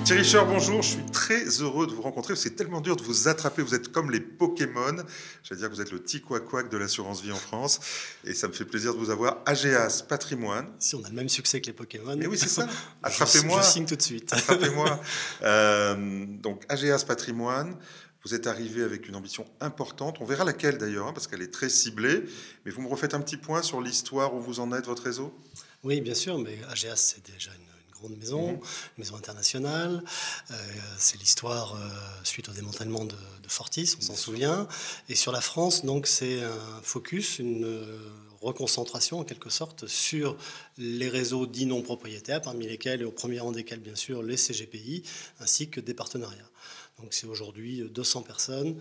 Thierry Scheur, bonjour, je suis très heureux de vous rencontrer. C'est tellement dur de vous attraper, vous êtes comme les Pokémon. J'allais dire que vous êtes le petit couac-couac de l'assurance vie en France. Et ça me fait plaisir de vous avoir. AGAS Patrimoine. Si on a le même succès que les Pokémon. Mais oui, c'est ça. Attrapez-moi. Je signe tout de suite. Attrapez-moi. Donc, AGAS Patrimoine. Vous êtes arrivé avec une ambition importante. On verra laquelle d'ailleurs, parce qu'elle est très ciblée. Mais vous me refaites un petit point sur l'histoire où vous en êtes, votre réseau? Oui, bien sûr, mais AGAS, c'est déjà une grande maison, une maison internationale. C'est l'histoire suite au démantèlement de Fortis, on s'en souvient. Et sur la France, donc, c'est un focus, une reconcentration en quelque sorte sur les réseaux dits non propriétaires, parmi lesquels, et au premier rang desquels, bien sûr, les CGPI, ainsi que des partenariats. Donc c'est aujourd'hui 200 personnes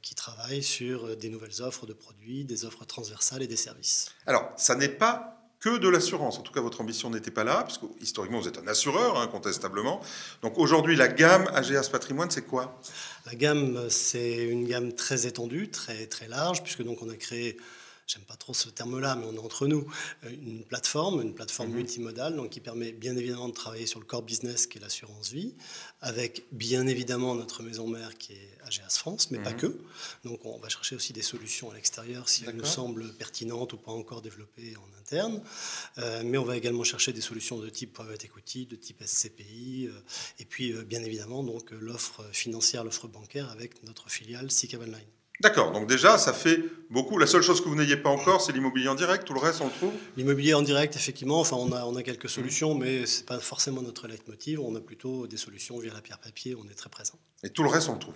qui travaillent sur des nouvelles offres de produits, des offres transversales et des services. Alors, ça n'est pas que de l'assurance. En tout cas, votre ambition n'était pas là, parce que historiquement, vous êtes un assureur, incontestablement. Donc aujourd'hui, la gamme AGAS Patrimoine, c'est quoi? La gamme, c'est une gamme très étendue, très, très large, puisque donc on a créé, j'aime pas trop ce terme-là, mais on est entre nous, une plateforme multimodale, donc qui permet bien évidemment de travailler sur le core business qui est l'assurance vie, avec bien évidemment notre maison mère qui est AGAS France, mais pas que. Donc on va chercher aussi des solutions à l'extérieur si elles nous semblent pertinentes ou pas encore développées en interne. Mais on va également chercher des solutions de type private equity, de type SCPI, et puis bien évidemment donc l'offre financière, l'offre bancaire avec notre filiale SICAV Online. D'accord, donc déjà, ça fait beaucoup. La seule chose que vous n'ayez pas encore, c'est l'immobilier en direct. Tout le reste, on le trouve? L'immobilier en direct, effectivement, enfin, on a quelques solutions, mais ce n'est pas forcément notre leitmotiv. On a plutôt des solutions via la pierre papier, on est très présent. Et tout le reste, on le trouve?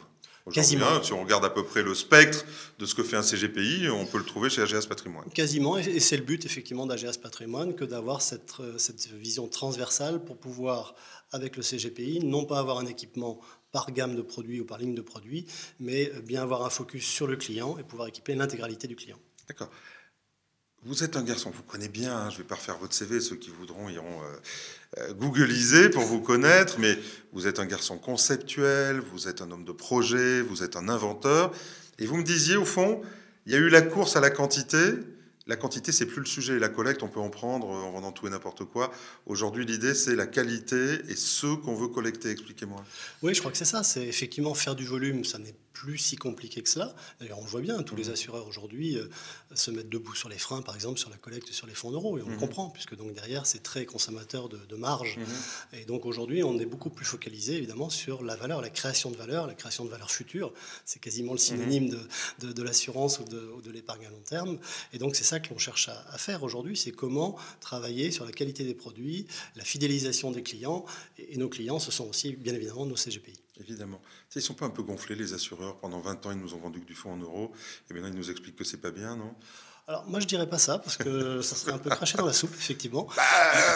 Quasiment. Si on regarde à peu près le spectre de ce que fait un CGPI, on peut le trouver chez AGAS Patrimoine. Quasiment, et c'est le but, effectivement, d'AGAS Patrimoine, que d'avoir cette vision transversale pour pouvoir, avec le CGPI, non pas avoir un équipement par gamme de produits ou par ligne de produits, mais bien avoir un focus sur le client et pouvoir équiper l'intégralité du client. D'accord. Vous êtes un garçon, vous connaissez bien, je ne vais pas refaire votre CV, ceux qui voudront iront googliser pour vous connaître, mais vous êtes un garçon conceptuel, vous êtes un homme de projet, vous êtes un inventeur, et vous me disiez, au fond, il y a eu la course à la quantité. La quantité, c'est plus le sujet. La collecte, on peut en prendre en vendant tout et n'importe quoi. Aujourd'hui, l'idée, c'est la qualité et ceux qu'on veut collecter. Expliquez-moi. Oui, je crois que c'est ça. C'est effectivement faire du volume. Ça n'est plus si compliqué que cela. D'ailleurs, on le voit bien. Tous les assureurs aujourd'hui se mettent debout sur les freins, par exemple, sur la collecte sur les fonds d'euros. Et on le comprend, puisque donc derrière, c'est très consommateur de marge. Et donc aujourd'hui, on est beaucoup plus focalisé, évidemment, sur la valeur, la création de valeur future. C'est quasiment le synonyme de l'assurance ou de l'épargne à long terme. Et donc, c'est ça que l'on cherche à faire aujourd'hui, c'est comment travailler sur la qualité des produits, la fidélisation des clients, et nos clients, ce sont aussi bien évidemment nos CGPI. Évidemment. Ils ne sont pas un peu gonflés, les assureurs? Pendant 20 ans, ils nous ont vendu que du fonds en euros, et maintenant ils nous expliquent que c'est pas bien, non? Alors moi je dirais pas ça, parce que ça serait un peu craché dans la soupe, effectivement.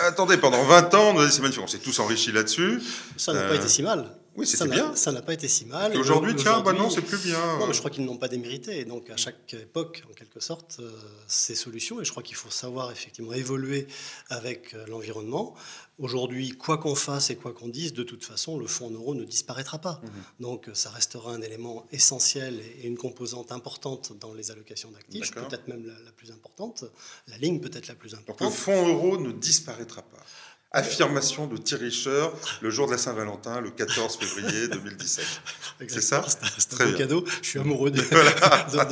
Attendez, pendant 20 ans, on nous a dit c'est magnifique, on s'est tous enrichis là-dessus. Ça n'a pas été si mal. Oui, c'était bien. Ça n'a pas été si mal. Aujourd'hui, tiens, non, c'est plus bien. Non, mais je crois qu'ils n'ont pas démérité. Et donc, à chaque époque, en quelque sorte, ces solutions. Et je crois qu'il faut savoir effectivement évoluer avec l'environnement. Aujourd'hui, quoi qu'on fasse et quoi qu'on dise, de toute façon, le fonds en euros ne disparaîtra pas. Donc, ça restera un élément essentiel et une composante importante dans les allocations d'actifs, peut-être même la plus importante. La ligne peut-être la plus importante. Donc, le fonds euro ne disparaîtra pas. Affirmation de Thierry Scheur, le jour de la Saint-Valentin, le 14 février 2017. C'est ça? C'est un beau cadeau. Je suis amoureux de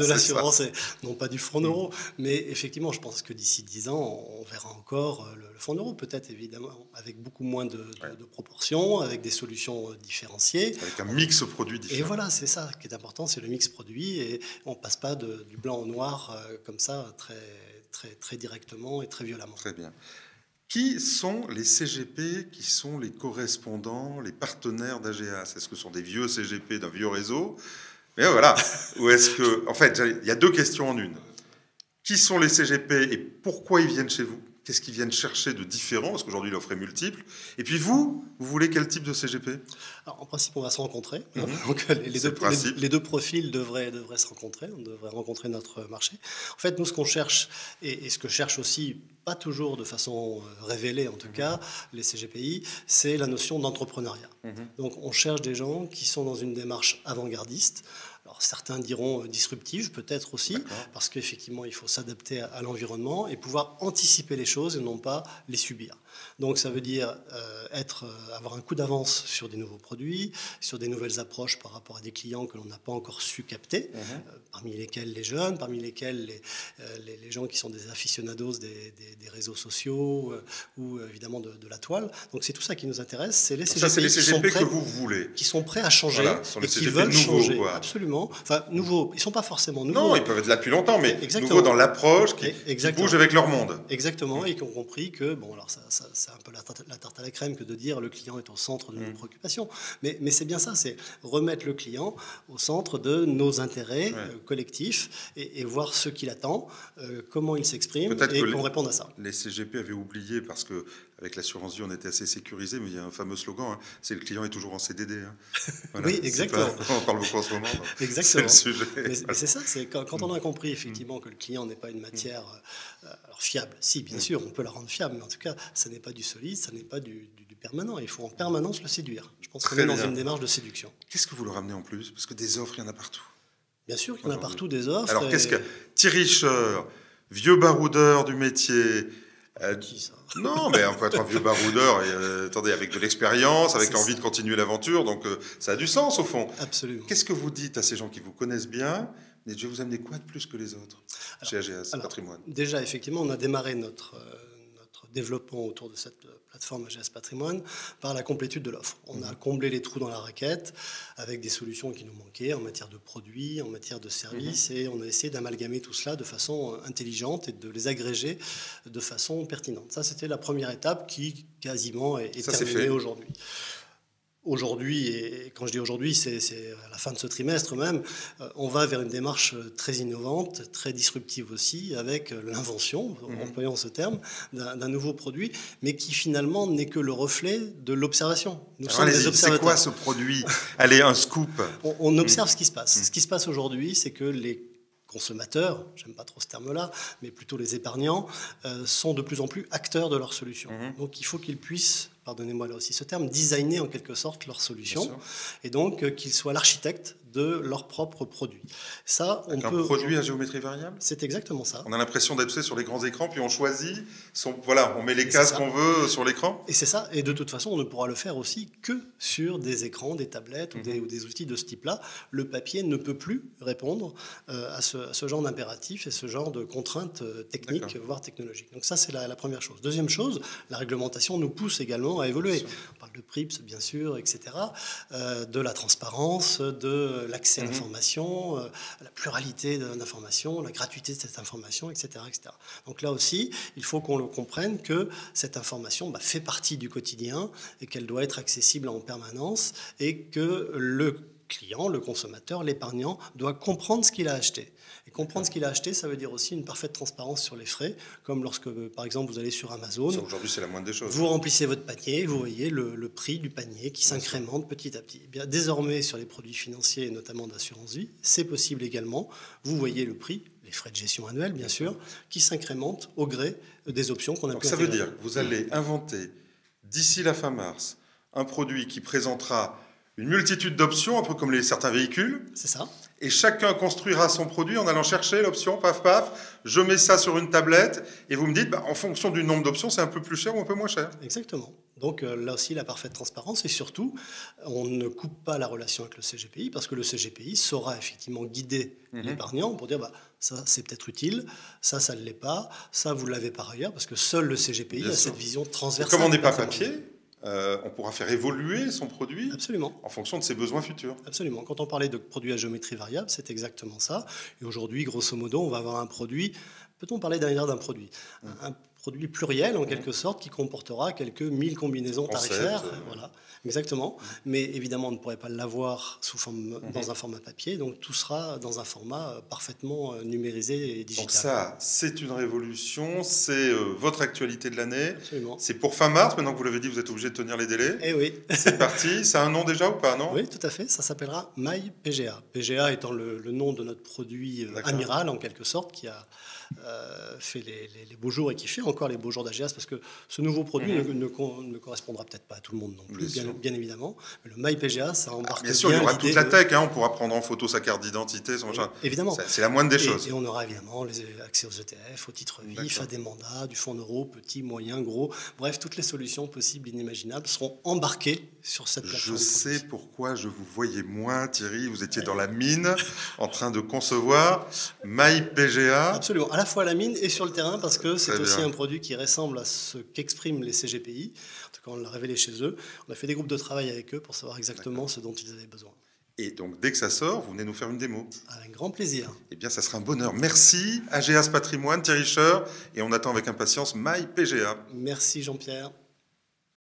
l'assurance, et non pas du fonds euro. Mais effectivement, je pense que d'ici 10 ans, on verra encore le fonds euro, peut-être évidemment avec beaucoup moins de proportions, avec des solutions différenciées. Avec un mix produit différent. Et voilà, c'est ça qui est important, c'est le mix produit. Et on ne passe pas du blanc au noir comme ça, très directement et très violemment. Très bien. Qui sont les CGP, qui sont les correspondants, les partenaires d'AGAS? Est-ce que ce sont des vieux CGP d'un vieux réseau? Mais voilà. Ou est-ce que... En fait, il y a deux questions en une. Qui sont les CGP et pourquoi ils viennent chez vous? Qu'est-ce qu'ils viennent chercher de différent? Parce qu'aujourd'hui, l'offre est multiple. Et puis vous voulez quel type de CGP? Alors, en principe, on va se rencontrer. Donc, les deux profils devraient se rencontrer. On devrait rencontrer notre marché. En fait, nous, ce qu'on cherche, et ce que cherche aussi, pas toujours de façon révélée en tout cas, les CGPI, c'est la notion d'entrepreneuriat. Donc, on cherche des gens qui sont dans une démarche avant-gardiste. Alors, certains diront disruptive, peut-être aussi, parce qu'effectivement, il faut s'adapter à l'environnement et pouvoir anticiper les choses et non pas les subir. Donc ça veut dire avoir un coup d'avance sur des nouveaux produits, sur des nouvelles approches par rapport à des clients que l'on n'a pas encore su capter, parmi lesquels les jeunes, parmi lesquels les gens qui sont des aficionados des réseaux sociaux ou évidemment de la toile. Donc c'est tout ça qui nous intéresse. C'est les CGP, ça, c'est les CGP que vous voulez. Qui sont prêts à changer Voilà, et qui veulent nouveaux, changer. quoi. Absolument. Enfin, nouveaux. Ils ne sont pas forcément nouveaux. Non, ils peuvent être là depuis longtemps, mais Exactement. nouveaux dans l'approche, qui bougent avec leur monde. Exactement, et qui ont compris que, bon, alors ça c'est un peu la tarte à la crème que de dire le client est au centre de nos préoccupations. Mais c'est bien ça, c'est remettre le client au centre de nos intérêts collectifs et voir ce qu'il attend, comment il s'exprime, et qu'on réponde à ça. Les CGP avaient oublié, parce que avec l'assurance vie, on était assez sécurisé, mais il y a un fameux slogan, c'est le client est toujours en CDD. Voilà, oui, exactement. On parle beaucoup en ce moment. Exactement. C'est le sujet. Mais c'est ça, c'est quand on a compris effectivement que le client n'est pas une matière alors fiable. Si, bien sûr, on peut la rendre fiable, mais en tout cas, ça n'est pas du solide, ça n'est pas du permanent. Il faut en permanence le séduire. Je pense qu'on est dans une démarche de séduction. Qu'est-ce que vous leur ramenez en plus? Parce que des offres, il y en a partout. Bien sûr qu'il y en a partout des offres. Alors, qu'est-ce que Thierry, vieux baroudeur du métier, qui ça? Non, mais on peut être un vieux baroudeur, et, attendez, avec de l'expérience, avec l'envie de continuer l'aventure, donc ça a du sens au fond. Absolument. Qu'est-ce que vous dites à ces gens qui vous connaissent bien? Mais je vais vous amener quoi de plus que les autres chez AGS Patrimoine? Déjà, effectivement, on a démarré notre développement autour de cette plateforme AGS Patrimoine par la complétude de l'offre. On a comblé les trous dans la raquette avec des solutions qui nous manquaient en matière de produits, en matière de services, et on a essayé d'amalgamer tout cela de façon intelligente et de les agréger de façon pertinente. Ça, c'était la première étape qui quasiment est terminée aujourd'hui. Aujourd'hui, et quand je dis aujourd'hui, c'est à la fin de ce trimestre même, on va vers une démarche très innovante, très disruptive aussi, avec l'invention, employons ce terme, d'un nouveau produit, mais qui finalement n'est que le reflet de l'observation. Nous sommes des observateurs. C'est quoi ce produit? Allez, un scoop. On observe ce qui se passe. Ce qui se passe aujourd'hui, c'est que les consommateurs, j'aime pas trop ce terme-là, mais plutôt les épargnants, sont de plus en plus acteurs de leurs solutions. Donc il faut qu'ils puissent, pardonnez-moi là aussi ce terme, designer en quelque sorte leurs solutions, et donc qu'ils soient l'architecte de leurs propres produits. Ça, un produit à géométrie variable? C'est exactement ça. On a l'impression d'être sur les grands écrans, puis on choisit, voilà, on met les cases qu'on veut sur l'écran. Et c'est ça, et de toute façon, on ne pourra le faire aussi que sur des écrans, des tablettes ou des outils de ce type-là. Le papier ne peut plus répondre à ce genre d'impératif et ce genre de contraintes techniques, voire technologiques. Donc ça, c'est la première chose. Deuxième chose, la réglementation nous pousse également à évoluer. On parle de PRIPS, bien sûr, etc., de la transparence, de l'accès à l'information, la pluralité de l'information, la gratuité de cette information, etc., etc. Donc là aussi, il faut qu'on le comprenne que cette information fait partie du quotidien et qu'elle doit être accessible en permanence et que le client, le consommateur, l'épargnant doit comprendre ce qu'il a acheté. Et comprendre ce qu'il a acheté, ça veut dire aussi une parfaite transparence sur les frais, comme lorsque, par exemple, vous allez sur Amazon. Aujourd'hui, c'est la moindre des choses. Vous remplissez votre panier, vous voyez le prix du panier qui s'incrémente petit à petit. Eh bien, désormais, sur les produits financiers, et notamment d'assurance vie, c'est possible également. Vous voyez le prix, les frais de gestion annuels, bien sûr, qui s'incrémentent au gré des options qu'on a pu intégrer. Ça veut dire que vous allez inventer, d'ici la fin mars, un produit qui présentera une multitude d'options, un peu comme certains véhicules. C'est ça. Et chacun construira son produit en allant chercher l'option, paf, paf, je mets ça sur une tablette, et vous me dites, en fonction du nombre d'options, c'est un peu plus cher ou un peu moins cher. Exactement. Donc là aussi, la parfaite transparence, et surtout, on ne coupe pas la relation avec le CGPI, parce que le CGPI saura effectivement guider l'épargnant pour dire, ça c'est peut-être utile, ça ne l'est pas, ça vous l'avez par ailleurs, parce que seul le CGPI a cette vision transversale. Comme on n'est pas papier, on pourra faire évoluer son produit. Absolument. En fonction de ses besoins futurs. Absolument. Quand on parlait de produits à géométrie variable, c'est exactement ça. Et aujourd'hui, grosso modo, on va avoir un produit. Peut-on parler d'ailleurs d'un produit un produit pluriel, en quelque sorte, qui comportera quelques 1000 combinaisons tarifaires. Voilà, exactement. Mais évidemment, on ne pourrait pas l'avoir dans un format papier. Donc, tout sera dans un format parfaitement numérisé et digital. Donc ça, c'est une révolution. C'est votre actualité de l'année. Absolument. C'est pour fin mars. Maintenant que vous l'avez dit, vous êtes obligé de tenir les délais. Eh oui. C'est parti. Ça a un nom déjà ou pas, non? Oui, tout à fait. Ça s'appellera MyPGA. PGA étant le nom de notre produit amiral, en quelque sorte, qui a fait les beaux jours et qui fait encore les beaux jours d'AGEAS, parce que ce nouveau produit ne correspondra peut-être pas à tout le monde non plus, bien évidemment. Mais le MyPGA, ça embarque bien sûr, il y aura toute la de... tech, hein, on pourra prendre en photo sa carte d'identité, son machin. Évidemment. C'est la moindre des choses. Et on aura évidemment accès aux ETF, aux titres vifs, à des mandats, du fonds euro, petit, moyen, gros. Bref, toutes les solutions possibles, inimaginables seront embarquées sur cette plateforme. Je sais pourquoi je vous voyais moins, Thierry. Vous étiez dans la mine, en train de concevoir MyPGA. Absolument, à la fois à la mine et sur le terrain, parce que c'est aussi un produit qui ressemble à ce qu'expriment les CGPI. En tout cas, on l'a révélé chez eux. On a fait des groupes de travail avec eux pour savoir exactement ce dont ils avaient besoin. Et donc, dès que ça sort, vous venez nous faire une démo. Avec grand plaisir. Eh bien, ça sera un bonheur. Merci, AGEAS Patrimoine, Thierry Scher, et on attend avec impatience MyPGA. Merci Jean-Pierre.